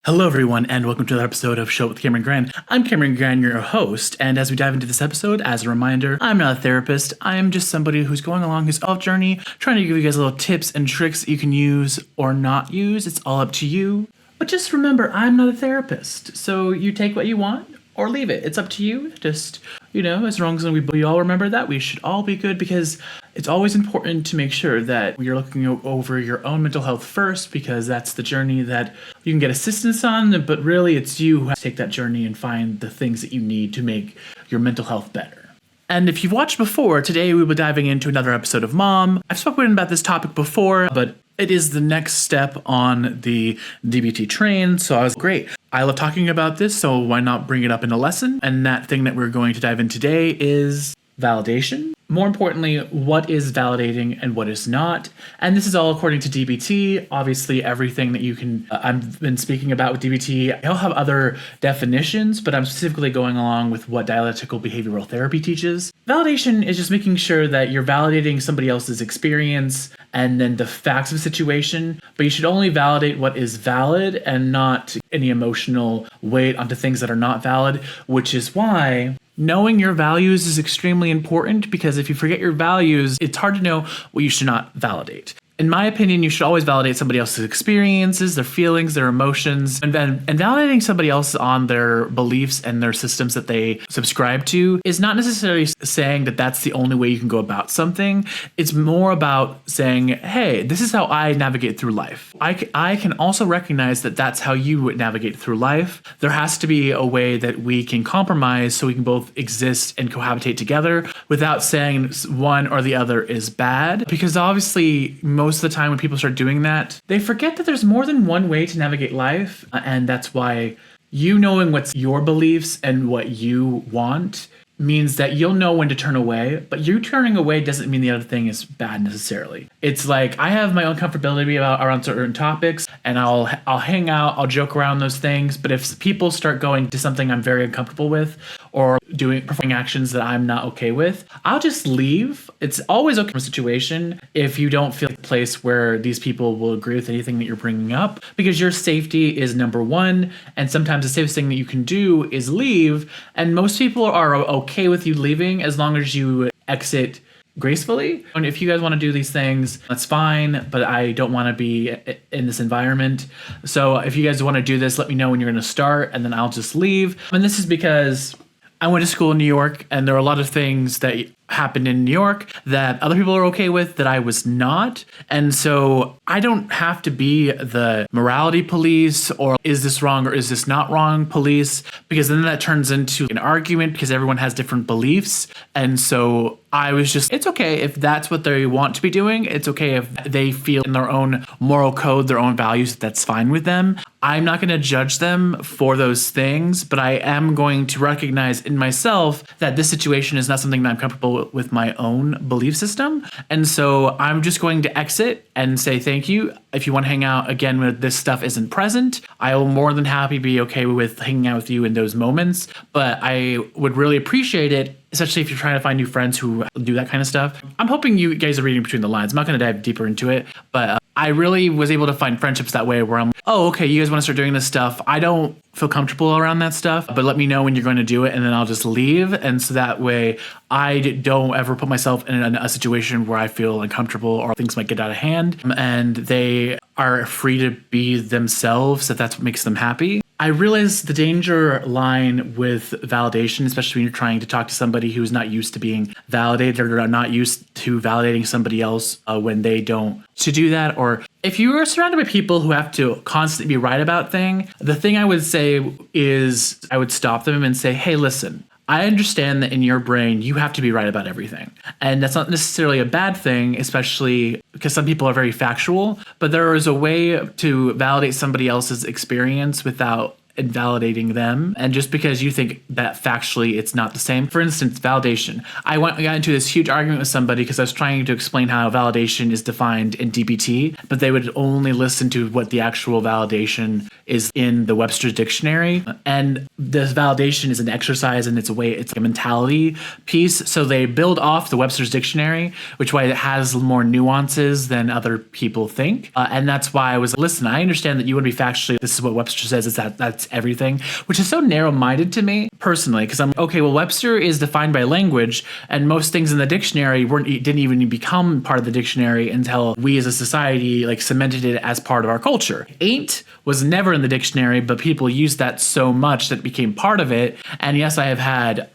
Hello, everyone, and welcome to another episode of Show with Camron Gran. I'm Camron Gran, your host, and as we dive into this episode, as a reminder, I'm not a therapist. I am just somebody who's going along his own journey, trying to give you guys little tips and tricks that you can use or not use. It's all up to you. But just remember, I'm not a therapist, so you take what you want or leave it. It's up to you. Just, as long as we all remember that, we should all be good, because it's always important to make sure that you're looking over your own mental health first, because that's the journey that you can get assistance on, but really it's you who have to take that journey and find the things that you need to make your mental health better. And if you've watched before, today we will be diving into another episode of Mom. I've spoken about this topic before, but it is the next step on the DBT train, so I was great. I love talking about this, so why not bring it up in a lesson? And that thing that we're going to dive in today is validation. More importantly, what is validating and what is not. And this is all according to DBT. Obviously, everything that you can, I've been speaking about with DBT, I'll have other definitions, but I'm specifically going along with what dialectical behavioral therapy teaches. Validation is just making sure that you're validating somebody else's experience and then the facts of the situation, but you should only validate what is valid and not any emotional weight onto things that are not valid, which is why knowing your values is extremely important, because if you forget your values, it's hard to know what you should not validate. In my opinion, you should always validate somebody else's experiences, their feelings, their emotions, and validating somebody else on their beliefs and their systems that they subscribe to is not necessarily saying that that's the only way you can go about something. It's more about saying, hey, this is how I navigate through life. I can also recognize that that's how you would navigate through life. There has to be a way that we can compromise so we can both exist and cohabitate together without saying one or the other is bad, because obviously most of the time when people start doing that, they forget that there's more than one way to navigate life. And that's why you knowing what's your beliefs and what you want means that you'll know when to turn away, but you turning away doesn't mean the other thing is bad necessarily. It's like I have my own comfortability around certain topics, and I'll hang out, I'll joke around those things, but if people start going to something I'm very uncomfortable with or performing actions that I'm not okay with, I'll just leave. It's always okay in a situation if you don't feel like a place where these people will agree with anything that you're bringing up, because your safety is number one, and sometimes the safest thing that you can do is leave, and most people are okay with you leaving as long as you exit gracefully. And if you guys want to do these things, that's fine, but I don't want to be in this environment. So if you guys want to do this, let me know when you're going to start, and then I'll just leave. And this is because I went to school in New York, and there are a lot of things that happened in New York that other people are okay with that I was not. And so I don't have to be the morality police or is this wrong or is this not wrong police, because then that turns into an argument because everyone has different beliefs. And so I was just, it's okay if that's what they want to be doing. It's okay if they feel in their own moral code, their own values, that's fine with them. I'm not going to judge them for those things, but I am going to recognize in myself that this situation is not something that I'm comfortable with my own belief system. And so I'm just going to exit and say thank you. If you want to hang out again when this stuff isn't present, I will more than happy be okay with hanging out with you in those moments. But I would really appreciate it, especially if you're trying to find new friends who do that kind of stuff. I'm hoping you guys are reading between the lines. I'm not going to dive deeper into it, but I really was able to find friendships that way where I'm, oh, okay, you guys want to start doing this stuff. I don't feel comfortable around that stuff, but let me know when you're going to do it, and then I'll just leave. And so that way I don't ever put myself in a situation where I feel uncomfortable or things might get out of hand, and they are free to be themselves if that's what makes them happy. I realize the danger line with validation, especially when you're trying to talk to somebody who's not used to being validated or not used to validating somebody else when they don't to do that. Or if you are surrounded by people who have to constantly be right about things, the thing I would say is I would stop them and say, hey, listen, I understand that in your brain, you have to be right about everything. And that's not necessarily a bad thing, especially because some people are very factual, but there is a way to validate somebody else's experience without invalidating them. And just because you think that factually it's not the same. For instance, validation. I got into this huge argument with somebody because I was trying to explain how validation is defined in DBT, but they would only listen to what the actual validation is in the Webster's dictionary. And this validation is an exercise and it's a mentality piece. So they build off the Webster's dictionary, which why it has more nuances than other people think. And that's why I was, listen, I understand that you want to be factually, this is what Webster says, is that's everything, which is so narrow-minded to me personally, because I'm, okay, well, Webster is defined by language, and most things in the dictionary didn't even become part of the dictionary until we as a society like cemented it as part of our culture. Ain't was never in the dictionary, but people used that so much that it became part of it. And yes, I have had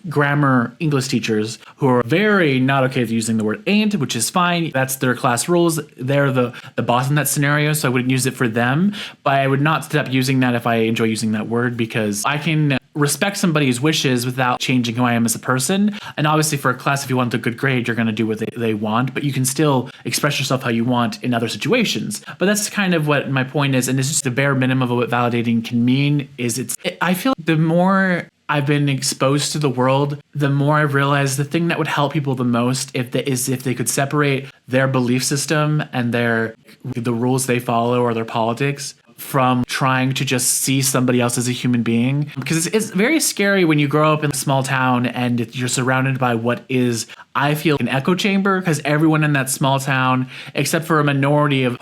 grammar English teachers who are very not okay with using the word ain't, which is fine. That's their class rules. They're the boss in that scenario, so I wouldn't use it for them. But I would not stop using that if I enjoy using that word, because I can respect somebody's wishes without changing who I am as a person. And obviously for a class, if you want a good grade, you're going to do what they want, but you can still express yourself how you want in other situations. But that's kind of what my point is. And it's just the bare minimum of what validating can mean is I feel the more I've been exposed to the world, the more I've realized the thing that would help people the most if they could separate their belief system and the rules they follow or their politics from trying to just see somebody else as a human being. Because it's very scary when you grow up in a small town and you're surrounded by what is, I feel, an echo chamber, because everyone in that small town, except for a minority of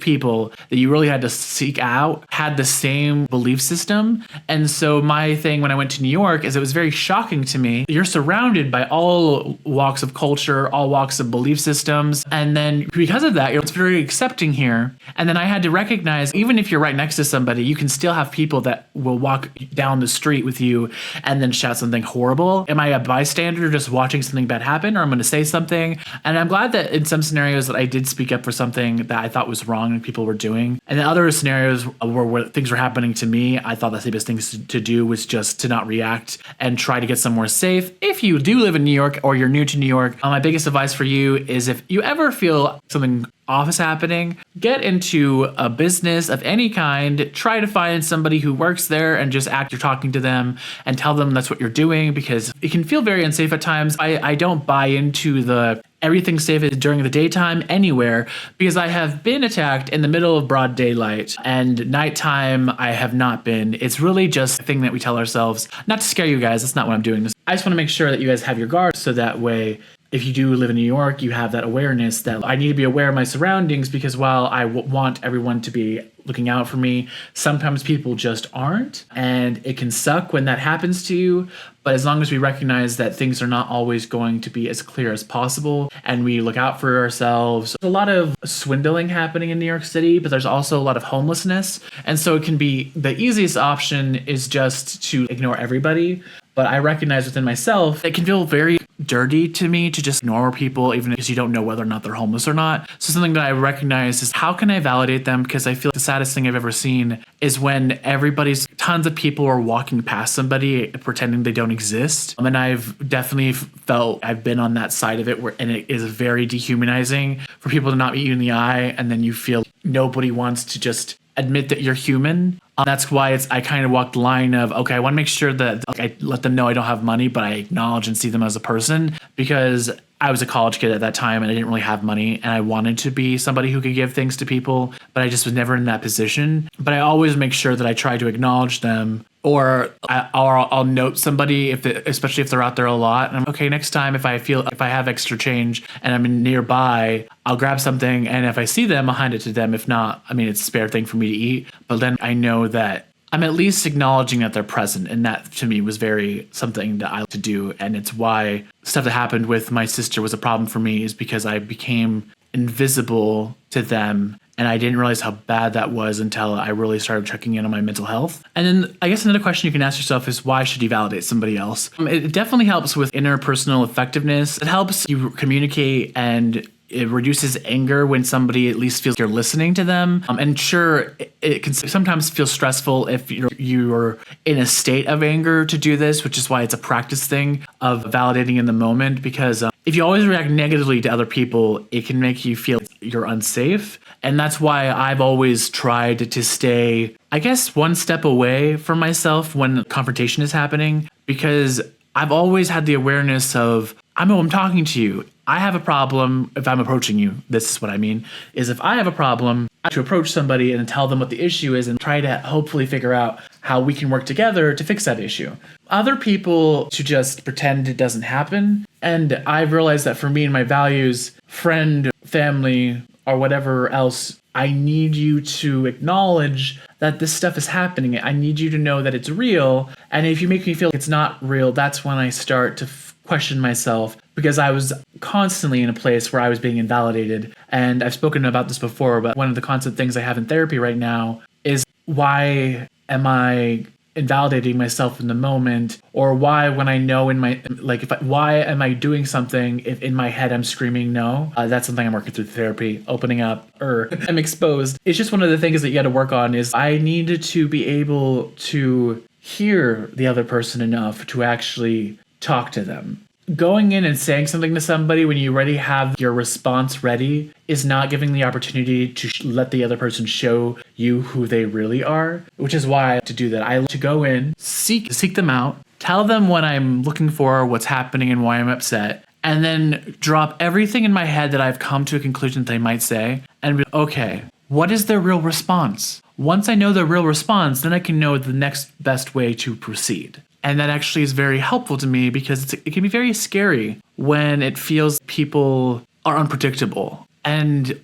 people that you really had to seek out, had the same belief system. And so my thing when I went to New York is it was very shocking to me. You're surrounded by all walks of culture, all walks of belief systems. And then because of that, it's very accepting here. And then I had to recognize, even if you're right next to somebody, you can still have people that will walk down the street with you and then shout something horrible. Am I a bystander just watching something bad happen, or I'm going to say something? And I'm glad that in some scenarios that I did speak up for something that I thought was wrong and people were doing. And in other scenarios where things were happening to me, I thought the safest thing to do was just to not react and try to get somewhere safe. If you do live in New York or you're new to New York, my biggest advice for you is if you ever feel something off is happening, get into a business of any kind, try to find somebody who works there and just act you're talking to them and tell them that's what you're doing, because it can feel very unsafe at times. I don't buy into the everything's safe during the daytime anywhere, because I have been attacked in the middle of broad daylight, and nighttime I have not been. It's really just a thing that we tell ourselves, not to scare you guys. That's not what I'm doing. I just want to make sure that you guys have your guard, so that way if you do live in New York, you have that awareness that I need to be aware of my surroundings, because while I want everyone to be looking out for me, sometimes people just aren't, and it can suck when that happens to you. But as long as we recognize that things are not always going to be as clear as possible and we look out for ourselves, there's a lot of swindling happening in New York City, but there's also a lot of homelessness. And so it can be the easiest option is just to ignore everybody. But I recognize within myself, it can feel very dirty to me to just ignore people, even if you don't know whether or not they're homeless or not. So something that I recognize is, how can I validate them? Because I feel like the saddest thing I've ever seen is when tons of people are walking past somebody pretending they don't exist. And I've definitely felt I've been on that side of it, and it is very dehumanizing for people to not meet you in the eye, and then you feel nobody wants to just admit that you're human. That's why I kind of walk the line of, okay, I want to make sure that I let them know I don't have money, but I acknowledge and see them as a person, because I was a college kid at that time and I didn't really have money, and I wanted to be somebody who could give things to people, but I just was never in that position. But I always make sure that I try to acknowledge them, or I'll note somebody, especially if they're out there a lot. And I'm okay, next time if I have extra change and I'm nearby, I'll grab something, and if I see them, I'll hand it to them. If not, it's a spare thing for me to eat. But then I know that I'm at least acknowledging that they're present, and that to me was very something that I like to do. And it's why stuff that happened with my sister was a problem for me, is because I became invisible to them. And I didn't realize how bad that was until I really started checking in on my mental health. And then I guess another question you can ask yourself is, why should you validate somebody else? It definitely helps with interpersonal effectiveness. It helps you communicate, and it reduces anger when somebody at least feels you're listening to them. And sure, it can sometimes feel stressful if you're in a state of anger to do this, which is why it's a practice thing of validating in the moment. Because if you always react negatively to other people, it can make you feel you're unsafe. And that's why I've always tried to stay, I guess, one step away from myself when confrontation is happening, because I've always had the awareness of, I'm talking to you. I have a problem, if I'm approaching you, this is what I mean, is if I have a problem, I have to approach somebody and tell them what the issue is and try to hopefully figure out how we can work together to fix that issue. Other people to just pretend it doesn't happen. And I've realized that for me and my values, friend, family, or whatever else, I need you to acknowledge that this stuff is happening. I need you to know that it's real. And if you make me feel like it's not real, that's when I start to question myself, because I was constantly in a place where I was being invalidated. And I've spoken about this before, but one of the constant things I have in therapy right now is, why am I invalidating myself in the moment? Or why, when I know in my, why am I doing something if in my head I'm screaming no? That's something I'm working through therapy, opening up, or I'm exposed. It's just one of the things that you got to work on, is I needed to be able to hear the other person enough to actually talk to them. Going in and saying something to somebody when you already have your response ready is not giving the opportunity to let the other person show you who they really are, which is why I like to do that. I like to go in, seek them out, tell them what I'm looking for, what's happening, and why I'm upset, and then drop everything in my head that I've come to a conclusion that they might say, and be okay, what is their real response? Once I know their real response, then I can know the next best way to proceed. And that actually is very helpful to me, because it can be very scary when it feels people are unpredictable,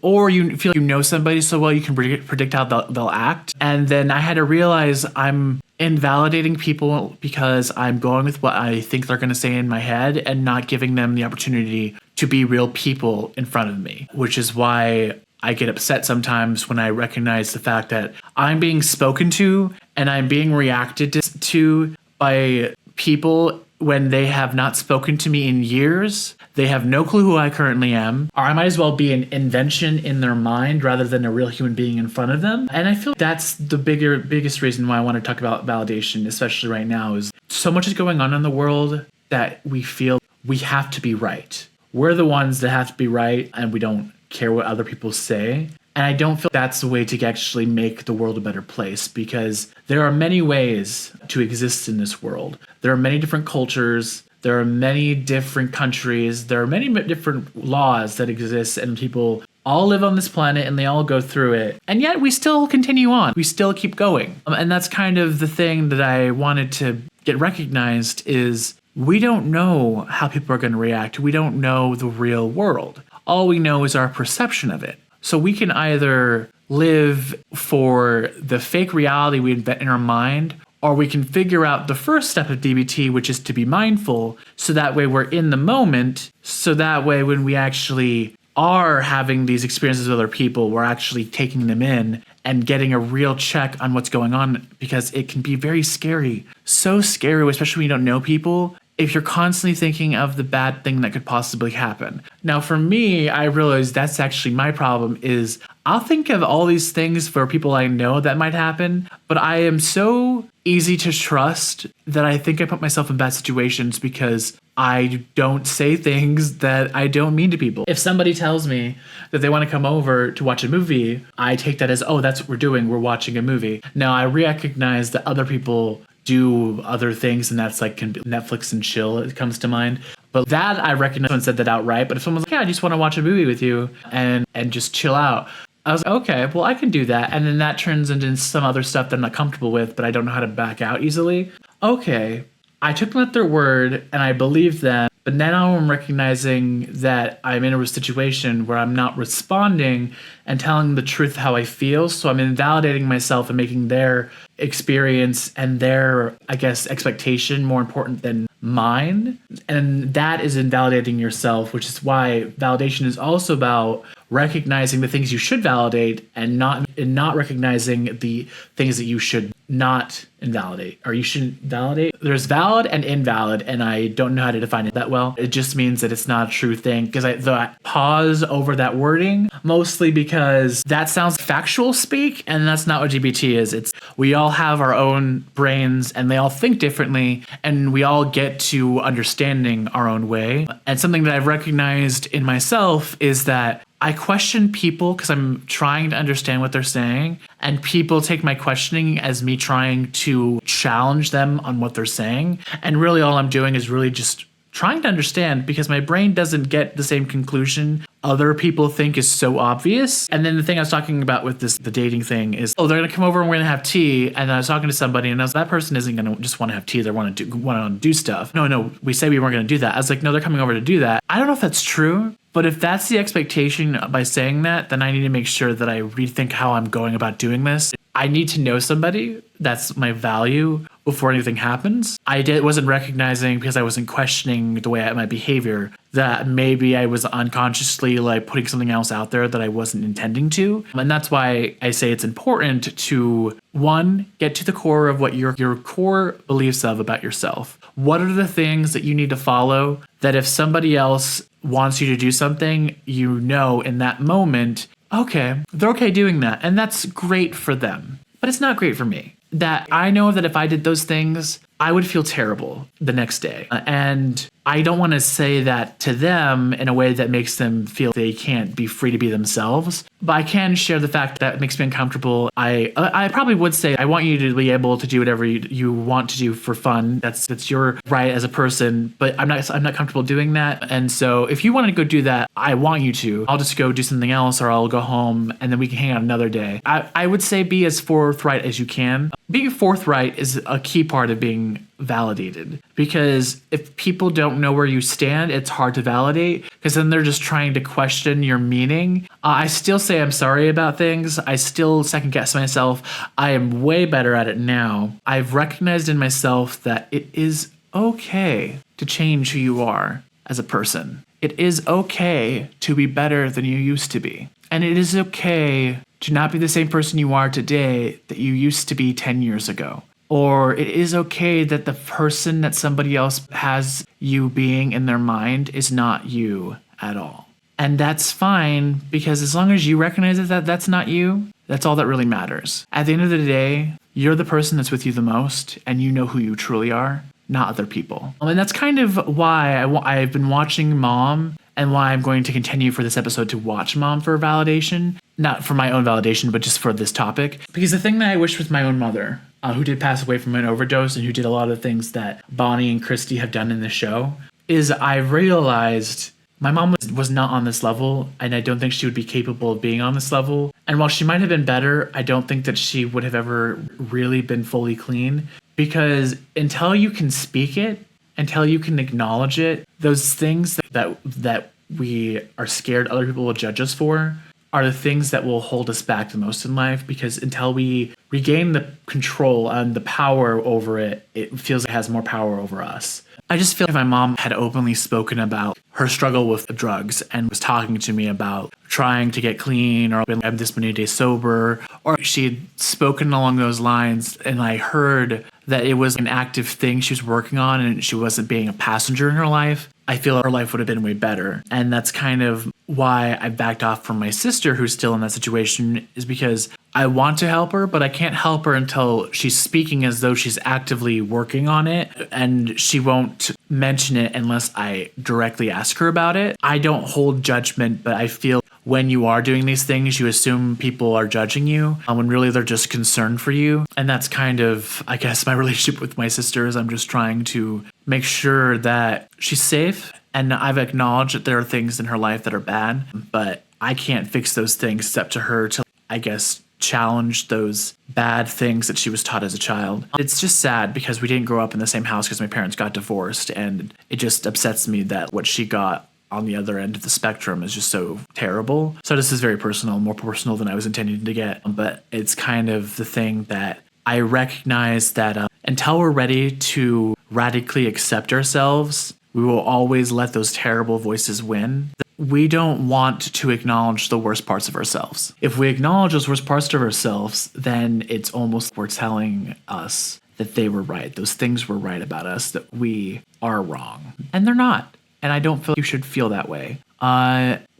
or you feel you know somebody so well you can predict how they'll act. And then I had to realize I'm invalidating people because I'm going with what I think they're going to say in my head and not giving them the opportunity to be real people in front of me, which is why I get upset sometimes when I recognize the fact that I'm being spoken to and I'm being reacted to by people when they have not spoken to me in years. They have no clue who I currently am, or I might as well be an invention in their mind rather than a real human being in front of them. And I feel that's the biggest reason why I want to talk about validation, especially right now, is so much is going on in the world that we feel we have to be right. We're the ones that have to be right, and we don't care what other people say. And I don't feel that's the way to actually make the world a better place, because there are many ways to exist in this world. There are many different cultures. There are many different countries. There are many different laws that exist, and people all live on this planet and they all go through it. And yet we still continue on. We still keep going. And that's kind of the thing that I wanted to get recognized, is we don't know how people are going to react. We don't know the real world. All we know is our perception of it. So we can either live for the fake reality we invent in our mind, or we can figure out the first step of DBT, which is to be mindful, so that way we're in the moment, so that way when we actually are having these experiences with other people, we're actually taking them in and getting a real check on what's going on, because it can be very scary. So scary, especially when you don't know people, if you're constantly thinking of the bad thing that could possibly happen. Now, for me, I realize that's actually my problem, is I'll think of all these things for people I know that might happen, but I am so easy to trust that I think I put myself in bad situations because I don't say things that I don't mean to people. If somebody tells me that they want to come over to watch a movie, I take that as, oh, that's what we're doing. We're watching a movie. Now, I recognize that other people do other things, and that's like Netflix and chill, it comes to mind. But that I recognize someone said that outright. But if someone's like, yeah, I just want to watch a movie with you and just chill out, I was like, okay, well, I can do that. And then that turns into some other stuff that I'm not comfortable with, but I don't know how to back out easily. Okay, I took them at their word and I believed them. But now I'm recognizing that I'm in a situation where I'm not responding and telling the truth how I feel. So I'm invalidating myself and making their experience and their, I guess, expectation more important than mine. And that is invalidating yourself, which is why validation is also about recognizing the things you should validate and not recognizing the things that you should not invalidate, or you shouldn't validate. There's valid and invalid, and I don't know how to define it that well. It just means that it's not a true thing, because I pause over that wording mostly because that sounds factual speak, and that's not what GBT is. It's we all have our own brains and they all think differently, and we all get to understanding our own way. And something that I've recognized in myself is that I question people because I'm trying to understand what they're saying, and people take my questioning as me trying to challenge them on what they're saying. And really all I'm doing is really just trying to understand because my brain doesn't get the same conclusion other people think is so obvious. And then the thing I was talking about with the dating thing is, they're going to come over and we're going to have tea. And I was talking to somebody and I was that person isn't going to just want to have tea. They want to do stuff. No, we say we weren't going to do that. I was like, no, they're coming over to do that. I don't know if that's true. But if that's the expectation by saying that, then I need to make sure that I rethink how I'm going about doing this. I need to know somebody. That's my value before anything happens. Wasn't recognizing because I wasn't questioning the way my behavior that maybe I was unconsciously like putting something else out there that I wasn't intending to. And that's why I say it's important to, one, get to the core of what your core beliefs of about yourself. What are the things that you need to follow that if somebody else wants you to do something, you know in that moment, okay, they're okay doing that. And that's great for them. But it's not great for me. That I know that if I did those things, I would feel terrible the next day. And I don't want to say that to them in a way that makes them feel they can't be free to be themselves. But I can share the fact that it makes me uncomfortable. I probably would say I want you to be able to do whatever you want to do for fun. That's your right as a person. But I'm not comfortable doing that. And so if you want to go do that, I want you to. I'll just go do something else, or I'll go home and then we can hang out another day. I would say be as forthright as you can. Being forthright is a key part of being validated, because if people don't know where you stand, it's hard to validate because then they're just trying to question your meaning. I still say I'm sorry about things. I still second guess myself. I am way better at it now. I've recognized in myself that it is okay to change who you are as a person. It is okay to be better than you used to be. And it is okay to not be the same person you are today that you used to be 10 years ago. Or it is okay that the person that somebody else has you being in their mind is not you at all. And that's fine, because as long as you recognize that that's not you, that's all that really matters. At the end of the day, you're the person that's with you the most, and you know who you truly are, not other people. And that's kind of why I've been watching Mom, and why I'm going to continue for this episode to watch Mom for validation. Not for my own validation, but just for this topic. Because the thing that I wish with my own mother, who did pass away from an overdose and who did a lot of things that Bonnie and Christy have done in the show, is I realized my mom was not on this level, and I don't think she would be capable of being on this level. And while she might have been better, I don't think that she would have ever really been fully clean, because until you can speak it, until you can acknowledge it, those things that we are scared other people will judge us for are the things that will hold us back the most in life, because until we regain the control and the power over it, it feels it has more power over us. I just feel like my mom had openly spoken about her struggle with drugs and was talking to me about trying to get clean, or I'm this many days sober, or she had spoken along those lines and I heard that it was an active thing she was working on and she wasn't being a passenger in her life, I feel her life would have been way better. And that's kind of why I backed off from my sister, who's still in that situation, is because I want to help her, but I can't help her until she's speaking as though she's actively working on it, and she won't mention it unless I directly ask her about it. I don't hold judgment, but I feel when you are doing these things, you assume people are judging you when really they're just concerned for you. And that's kind of, I guess, my relationship with my sister is I'm just trying to make sure that she's safe. And I've acknowledged that there are things in her life that are bad, but I can't fix those things. It's up to her to, I guess, challenge those bad things that she was taught as a child. It's just sad because we didn't grow up in the same house because my parents got divorced, and it just upsets me that what she got on the other end of the spectrum is just so terrible. So this is very personal, more personal than I was intending to get, but it's kind of the thing that I recognize that until we're ready to radically accept ourselves, we will always let those terrible voices win. We don't want to acknowledge the worst parts of ourselves. If we acknowledge those worst parts of ourselves, then it's almost we're telling us that they were right. Those things were right about us, that we are wrong. And they're not. And I don't feel you should feel that way.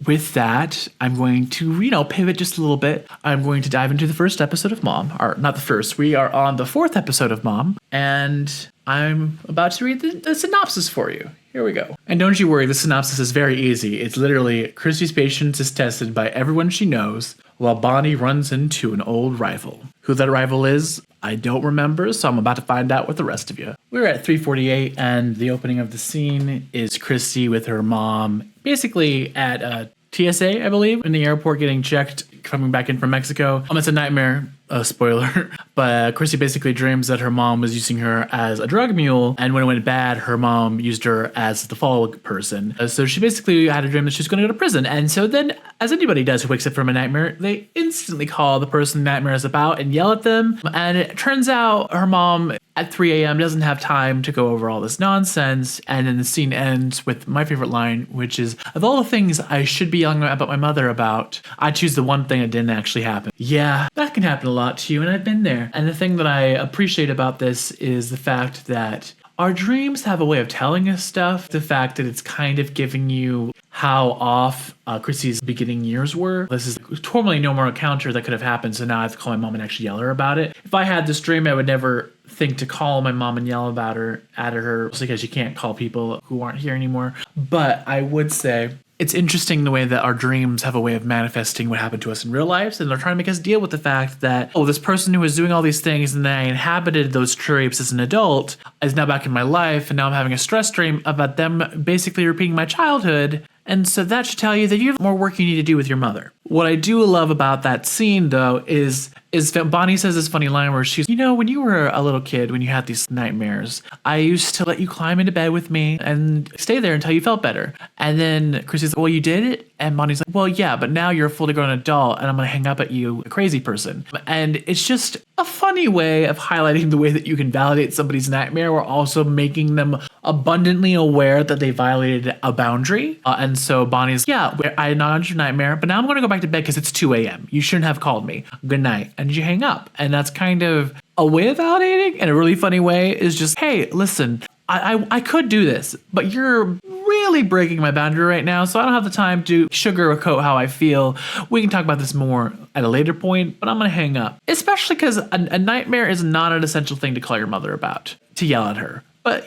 With that, I'm going to, pivot just a little bit. I'm going to dive into the first episode of Mom. Or not the first. We are on the fourth episode of Mom. And I'm about to read the synopsis for you. Here we go. And don't you worry, the synopsis is very easy. It's literally, Christy's patience is tested by everyone she knows, while Bonnie runs into an old rival. Who that rival is, I don't remember, so I'm about to find out with the rest of you. We're at 3:48, and the opening of the scene is Christy with her mom, basically at TSA, I believe, in the airport getting checked, coming back in from Mexico. It's a nightmare, spoiler, but Christy basically dreams that her mom was using her as a drug mule, and when it went bad, her mom used her as the fall person. So she basically had a dream that she was going to go to prison, and so then, as anybody does who wakes up from a nightmare, they instantly call the person the nightmare is about and yell at them, and it turns out her mom at 3 a.m. doesn't have time to go over all this nonsense, and then the scene ends with my favorite line, which is, of all the things I should be yelling about my mother about, I choose the one thing that didn't actually happen. Yeah, that can happen a lot to you, and I've been there. And the thing that I appreciate about this is the fact that our dreams have a way of telling us stuff. The fact that it's kind of giving you how off Chrissy's beginning years were. This is totally no more encounter that could have happened, so now I have to call my mom and actually yell at her about it. If I had this dream, I would never think to call my mom and yell about her, at her, because you can't call people who aren't here anymore. But I would say it's interesting the way that our dreams have a way of manifesting what happened to us in real life, and they're trying to make us deal with the fact that, oh, this person who was doing all these things and then I inhabited those tropes as an adult is now back in my life, and now I'm having a stress dream about them basically repeating my childhood. And so that should tell you that you have more work you need to do with your mother. What I do love about that scene, though, is that Bonnie says this funny line where she's, when you were a little kid, when you had these nightmares, I used to let you climb into bed with me and stay there until you felt better. And then Chrissy's like, well, you did it? And Bonnie's like, well, yeah, but now you're a fully grown adult and I'm going to hang up at you, a crazy person. And it's just a funny way of highlighting the way that you can validate somebody's nightmare while also making them abundantly aware that they violated a boundary. And so Bonnie's, yeah, I acknowledged your nightmare, but now I'm going to go back to bed because it's 2 a.m. You shouldn't have called me. Good night. And you hang up. And that's kind of a way of validating, and a really funny way is just, hey, listen, I could do this, but you're really breaking my boundary right now, so I don't have the time to sugarcoat how I feel. We can talk about this more at a later point, but I'm going to hang up. Especially because a nightmare is not an essential thing to call your mother about, to yell at her. But,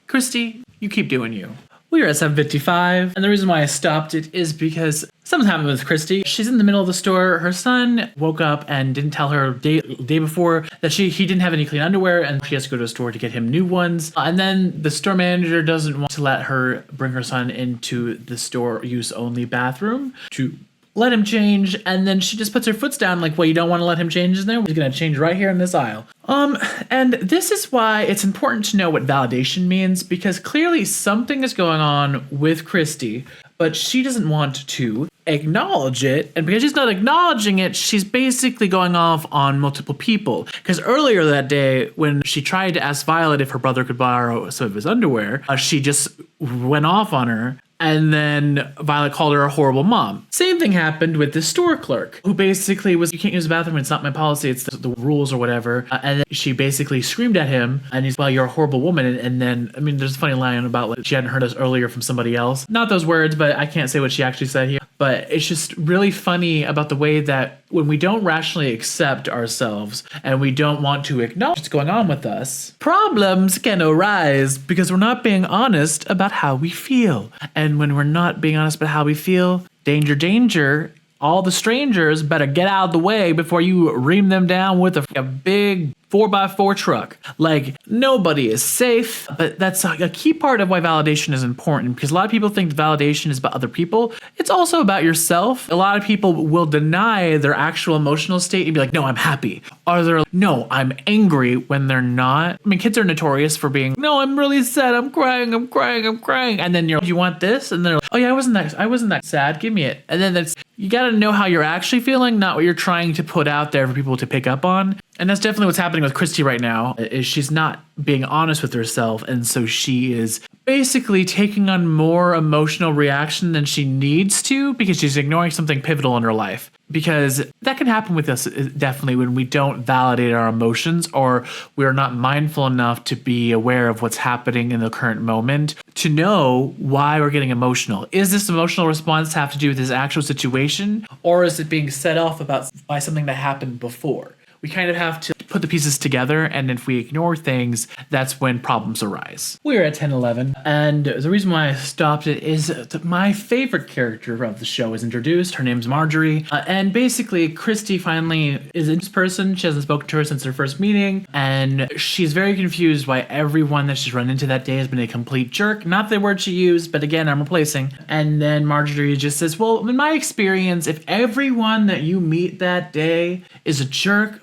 Christy, you keep doing you. We are at 7:55, and the reason why I stopped it is because something happened with Christy. She's in the middle of the store. Her son woke up and didn't tell her day before that he didn't have any clean underwear, and she has to go to a store to get him new ones. And then the store manager doesn't want to let her bring her son into the store use only bathroom to let him change, and then she just puts her foot down like, well, you don't want to let him change in there? He's going to change right here in this aisle. And this is why it's important to know what validation means, because clearly something is going on with Christy, but she doesn't want to acknowledge it, and because she's not acknowledging it, she's basically going off on multiple people. Because earlier that day, when she tried to ask Violet if her brother could borrow some of his underwear, she just went off on her. And then Violet called her a horrible mom. Same thing happened with the store clerk, who basically was, you can't use the bathroom, it's not my policy, it's the rules or whatever. And then she basically screamed at him, and he's, well, you're a horrible woman. And then, there's a funny line about like she hadn't heard us earlier from somebody else. Not those words, but I can't say what she actually said here. But it's just really funny about the way that when we don't rationally accept ourselves and we don't want to acknowledge what's going on with us, problems can arise because we're not being honest about how we feel. And when we're not being honest about how we feel, danger, danger, all the strangers better get out of the way before you ream them down with a big 4x4 truck. Like, nobody is safe, but that's a key part of why validation is important, because a lot of people think validation is about other people. It's also about yourself. A lot of people will deny their actual emotional state and be like, no, I'm happy. Or they're like, no, I'm angry, when they're not. Kids are notorious for being, no, I'm really sad, I'm crying. And then you're like, do you want this? And they're like, oh yeah, I wasn't that sad, give me it. And then you gotta know how you're actually feeling, not what you're trying to put out there for people to pick up on. And that's definitely what's happening with Christy right now, is she's not being honest with herself, and so she is basically taking on more emotional reaction than she needs to because she's ignoring something pivotal in her life. Because that can happen with us definitely when we don't validate our emotions, or we're not mindful enough to be aware of what's happening in the current moment to know why we're getting emotional. Is this emotional response have to do with this actual situation, or is it being set off by something that happened before? we kind of have to put the pieces together, and if we ignore things, that's when problems arise. We're at 10:11, and the reason why I stopped it is that my favorite character of the show is introduced. Her name's Marjorie, and basically Christy finally is this person. She hasn't spoken to her since their first meeting, and she's very confused why everyone that she's run into that day has been a complete jerk. Not the word she used, but again, I'm replacing. And then Marjorie just says, well, in my experience, if everyone that you meet that day is a jerk,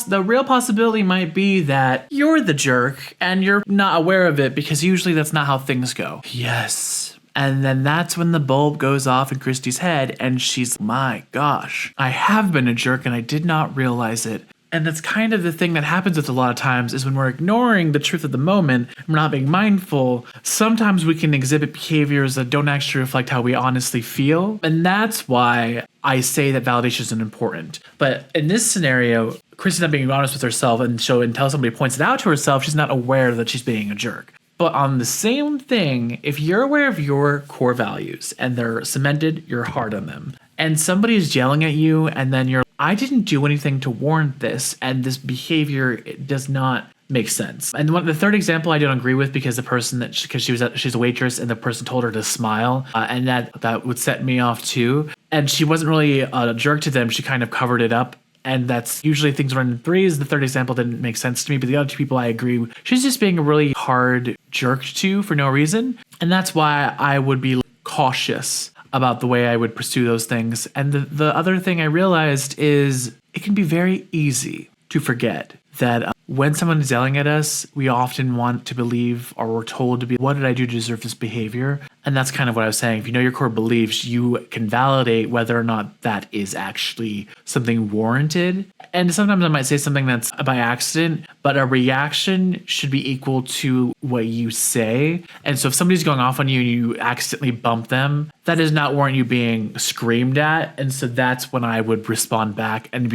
the real possibility might be that you're the jerk and you're not aware of it, because usually that's not how things go. Yes. And then that's when the bulb goes off in Christy's head, and she's, my gosh, I have been a jerk and I did not realize it. And that's kind of the thing that happens with a lot of times, is when we're ignoring the truth of the moment, we're not being mindful, sometimes we can exhibit behaviors that don't actually reflect how we honestly feel. And that's why I say that validation isn't important. But in this scenario, Christy's not being honest with herself, and so until somebody points it out to herself, she's not aware that she's being a jerk. But on the same thing, if you're aware of your core values and they're cemented, you're hard on them, and somebody is yelling at you, and then you're, I didn't do anything to warrant this, and this behavior does not make sense. And the third example I don't agree with, because the person she's a waitress, and the person told her to smile, and that would set me off too. And she wasn't really a jerk to them; she kind of covered it up. And that's usually things run in threes. The third example didn't make sense to me, but the other two people I agree with. She's just being a really hard jerk to for no reason. And that's why I would be cautious about the way I would pursue those things. And the other thing I realized is it can be very easy to forget that when someone is yelling at us, we often want to believe, or we're told to be, what did I do to deserve this behavior? And that's kind of what I was saying. If you know your core beliefs, you can validate whether or not that is actually something warranted. And sometimes I might say something that's by accident, but a reaction should be equal to what you say. And so if somebody's going off on you and you accidentally bump them, that does not warrant you being screamed at. And so that's when I would respond back, and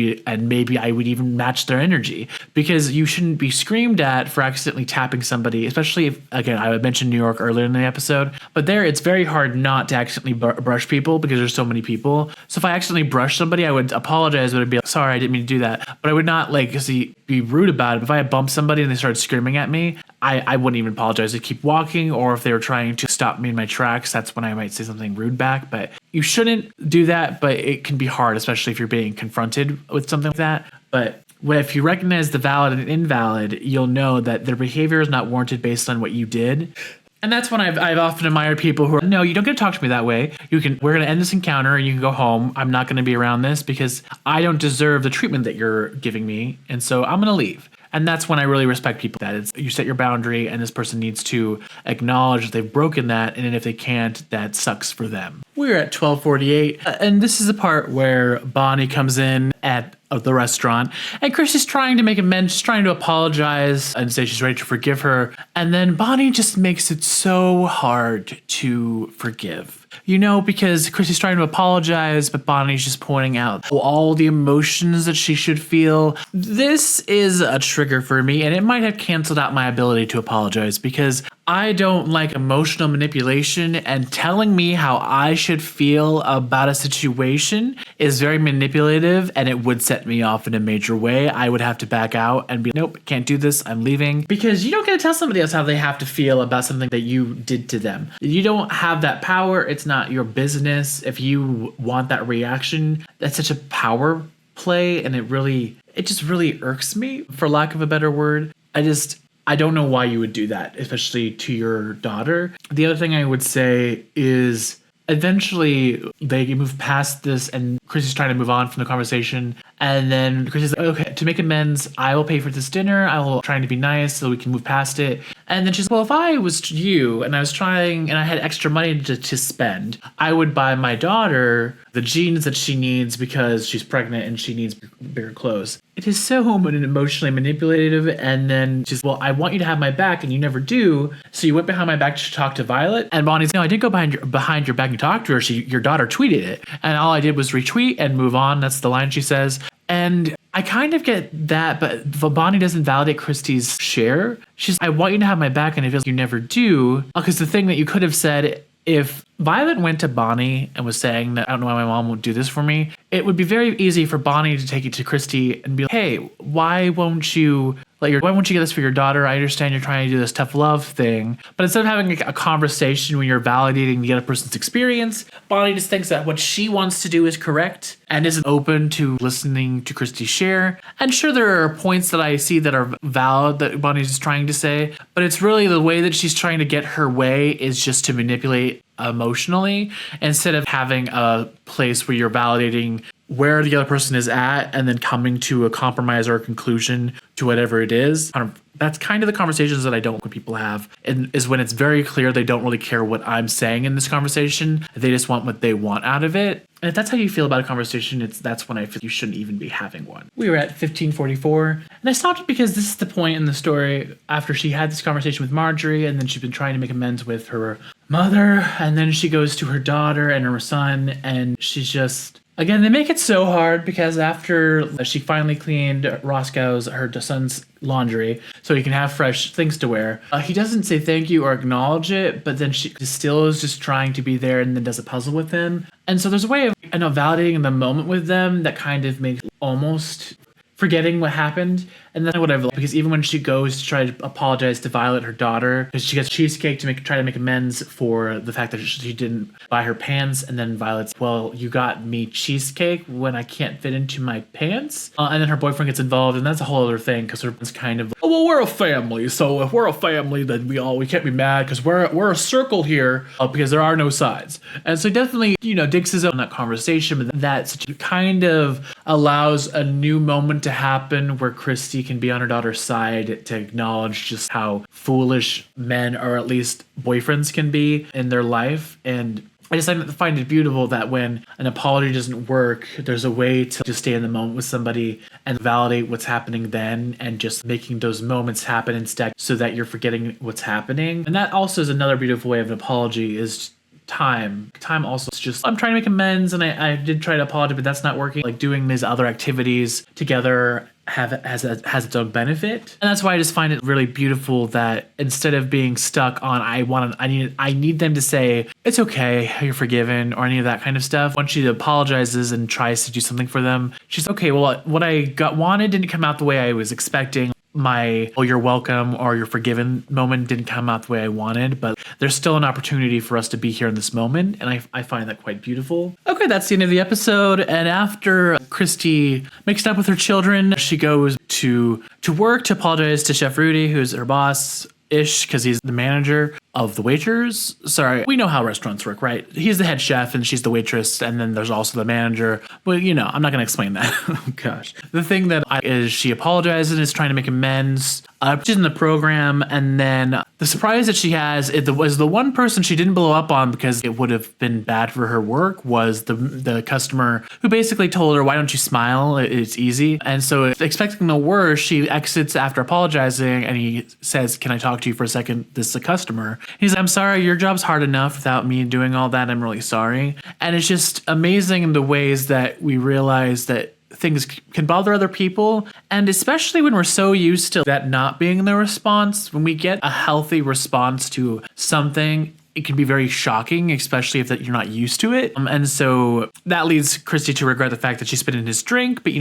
maybe I would even match their energy, because you shouldn't be screamed at for accidentally tapping somebody, especially if, again, I would mention New York earlier in the episode, but there it's very hard not to accidentally brush people because there's so many people. So if I accidentally brush somebody, I would apologize, but I'd be like, sorry, I didn't mean to do that. But I would not be rude about it. If I had bumped somebody and they started screaming at me, I wouldn't even apologize. I'd keep walking, or if they were trying to stop me in my tracks, that's when I might say something rude back. But you shouldn't do that, but it can be hard, especially if you're being confronted with something like that. But if you recognize the valid and invalid, you'll know that their behavior is not warranted based on what you did. And that's when I've often admired people who are, no, you don't get to talk to me that way. We're going to end this encounter and you can go home. I'm not going to be around this because I don't deserve the treatment that you're giving me. And so I'm going to leave. And that's when I really respect people. That is, you set your boundary, and this person needs to acknowledge that they've broken that. And if they can't, that sucks for them. We're at 12:48. And this is the part where Bonnie comes in at the restaurant, and Chris is trying to make amends, she's trying to apologize and say she's ready to forgive her. And then Bonnie just makes it so hard to forgive. Because Chris is trying to apologize, but Bonnie's just pointing out all the emotions that she should feel. This is a trigger for me, and it might have canceled out my ability to apologize, because I don't like emotional manipulation, and telling me how I should feel about a situation is very manipulative, and it would set me off in a major way. I would have to back out and be, nope, can't do this, I'm leaving. Because you don't get to tell somebody else how they have to feel about something that you did to them. You don't have that power. It's not your business. If you want that reaction, that's such a power play, and it just really irks me, for lack of a better word. I don't know why you would do that, especially to your daughter. The other thing I would say is eventually they move past this, and Chris is trying to move on from the conversation. And then Chris is like, okay, to make amends, I will pay for this dinner. I will try to be nice so we can move past it. And then she's like, well, if I was you and I was trying and I had extra money to spend, I would buy my daughter the jeans that she needs because she's pregnant and she needs bigger clothes. It is so emotionally manipulative. And then she's, well, I want you to have my back and you never do. So you went behind my back to talk to Violet. And Bonnie's, no, I didn't go behind your back and talk to her. Your daughter tweeted it. And all I did was retweet and move on. That's the line she says. And I kind of get that, but Bonnie doesn't validate Christy's share. She's, I want you to have my back, and it feels like you never do. Because the thing that you could have said if Violet went to Bonnie and was saying that I don't know why my mom won't do this for me, it would be very easy for Bonnie to take it to Christy and be like, hey, why won't you get this for your daughter? I understand you're trying to do this tough love thing. But instead of having a conversation when you're validating the other person's experience, Bonnie just thinks that what she wants to do is correct and isn't open to listening to Christy share. And sure, there are points that I see that are valid that Bonnie's just trying to say, but it's really the way that she's trying to get her way is just to manipulate emotionally instead of having a place where you're validating where the other person is at and then coming to a compromise or a conclusion to whatever it is. That's kind of the conversations that I don't want people have, and is when it's very clear they don't really care what I'm saying in this conversation. They just want what they want out of it. And if that's how you feel about a conversation, that's when I feel you shouldn't even be having one. We were at 1544, and I stopped because this is the point in the story after she had this conversation with Marjorie, and then she's been trying to make amends with her mother, and then she goes to her daughter and her son, and she's just... Again, they make it so hard because after she finally cleaned her son's laundry so he can have fresh things to wear, he doesn't say thank you or acknowledge it, but then she still is just trying to be there and then does a puzzle with him. And so there's a way of validating the moment with them that kind of makes almost forgetting what happened. And then whatever, because even when she goes to try to apologize to Violet, her daughter, because she gets cheesecake to try to make amends for the fact that she didn't buy her pants, and then Violet's, well, you got me cheesecake when I can't fit into my pants, and then her boyfriend gets involved, and that's a whole other thing because her friend's kind of, oh, well, we're a family, so if we're a family, then we can't be mad because we're a circle here, because there are no sides. And so he definitely digs his own in that conversation, but that kind of allows a new moment to happen where Christy can be on her daughter's side to acknowledge just how foolish men, or at least boyfriends, can be in their life. And I just find it beautiful that when an apology doesn't work, there's a way to just stay in the moment with somebody and validate what's happening then, and just making those moments happen instead so that you're forgetting what's happening. And that also is another beautiful way of an apology, is time also is just, I'm trying to make amends and I did try to apologize, but that's not working. Like doing these other activities together has its own benefit. And that's why I just find it really beautiful that instead of being stuck on I need them to say it's okay, you're forgiven, or any of that kind of stuff, once she apologizes and tries to do something for them, she's okay, well, what I wanted didn't come out the way I was expecting. My oh you're welcome or you're forgiven moment didn't come out the way I wanted, but there's still an opportunity for us to be here in this moment, and I find that quite beautiful. Okay, that's the end of the episode, and after Christy makes it up with her children, she goes to work to apologize to Chef Rudy, who's her boss ish, because he's the manager of the waiters. Sorry, we know how restaurants work, right? He's the head chef and she's the waitress, and then there's also the manager. But I'm not going to explain that. Oh gosh. The thing that is she apologizes and is trying to make amends. She's in the program, and then the surprise that she has was the one person she didn't blow up on because it would have been bad for her work was the customer who basically told her, why don't you smile? It's easy. And so expecting the worst, she exits after apologizing, and he says, can I talk to you for a second? This is a customer. He's like, I'm sorry, your job's hard enough without me doing all that. I'm really sorry. And it's just amazing in the ways that we realize that things can bother other people, and especially when we're so used to that not being the response. When we get a healthy response to something, it can be very shocking, especially if that you're not used to it. And so that leads Christy to regret the fact that she spit in his drink, but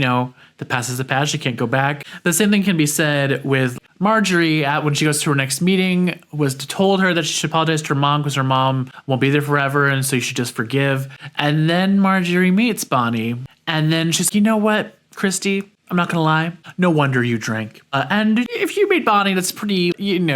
the past is the past, she can't go back. The same thing can be said with Marjorie when she goes to her next meeting, was told her that she should apologize to her mom because her mom won't be there forever, and so you should just forgive. And then Marjorie meets Bonnie, and then she's, you know what, Christy, I'm not gonna lie, no wonder you drank. And if you meet Bonnie, that's pretty,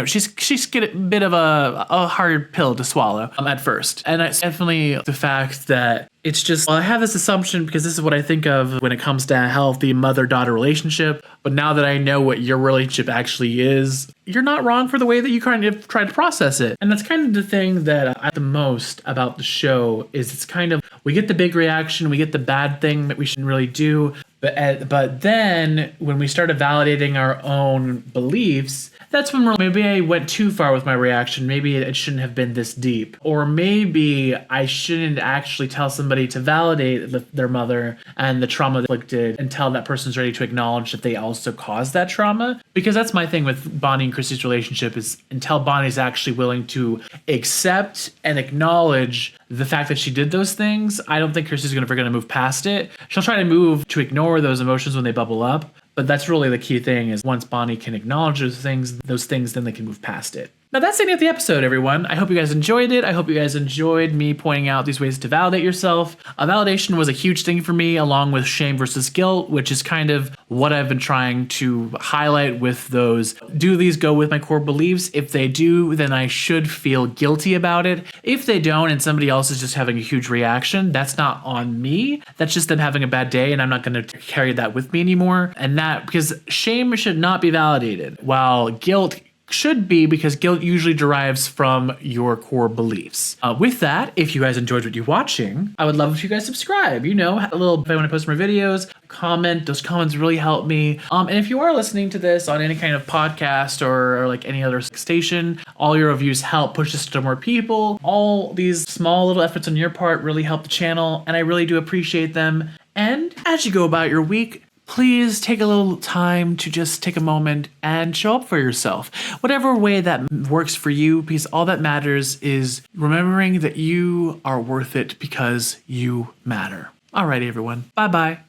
she's get a bit of a hard pill to swallow at first. And it's definitely the fact that it's just, well, I have this assumption because this is what I think of when it comes to a healthy mother-daughter relationship. But now that I know what your relationship actually is, you're not wrong for the way that you kind of try to process it. And that's kind of the thing that I like the most about the show is it's kind of, we get the big reaction, we get the bad thing that we shouldn't really do. But then when we started validating our own beliefs that's when maybe I went too far with my reaction. Maybe it shouldn't have been this deep. Or maybe I shouldn't actually tell somebody to validate their mother and the trauma they inflicted until that person's ready to acknowledge that they also caused that trauma. Because that's my thing with Bonnie and Chrissy's relationship, is until Bonnie's actually willing to accept and acknowledge the fact that she did those things, I don't think Chrissy's going to move past it. She'll try to move to ignore those emotions when they bubble up. But that's really the key thing, is once Bonnie can acknowledge those things, then they can move past it. Now that's the end of the episode, everyone. I hope you guys enjoyed it. I hope you guys enjoyed me pointing out these ways to validate yourself. Validation was a huge thing for me, along with shame versus guilt, which is kind of what I've been trying to highlight with those. Do these go with my core beliefs? If they do, then I should feel guilty about it. If they don't, and somebody else is just having a huge reaction, that's not on me. That's just them having a bad day, and I'm not going to carry that with me anymore. And that, because shame should not be validated, while guilt should be, because guilt usually derives from your core beliefs. With that, if you guys enjoyed what you're watching, I would love if you guys subscribe. You know, a little, if I want to post more videos, comment. Those comments really help me. And if you are listening to this on any kind of podcast or like any other station, all your reviews help push this to more people. All these small little efforts on your part really help the channel, and I really do appreciate them. And as you go about your week, please take a little time to just take a moment and show up for yourself. Whatever way that works for you, because all that matters is remembering that you are worth it because you matter. Alrighty, everyone. Bye-bye.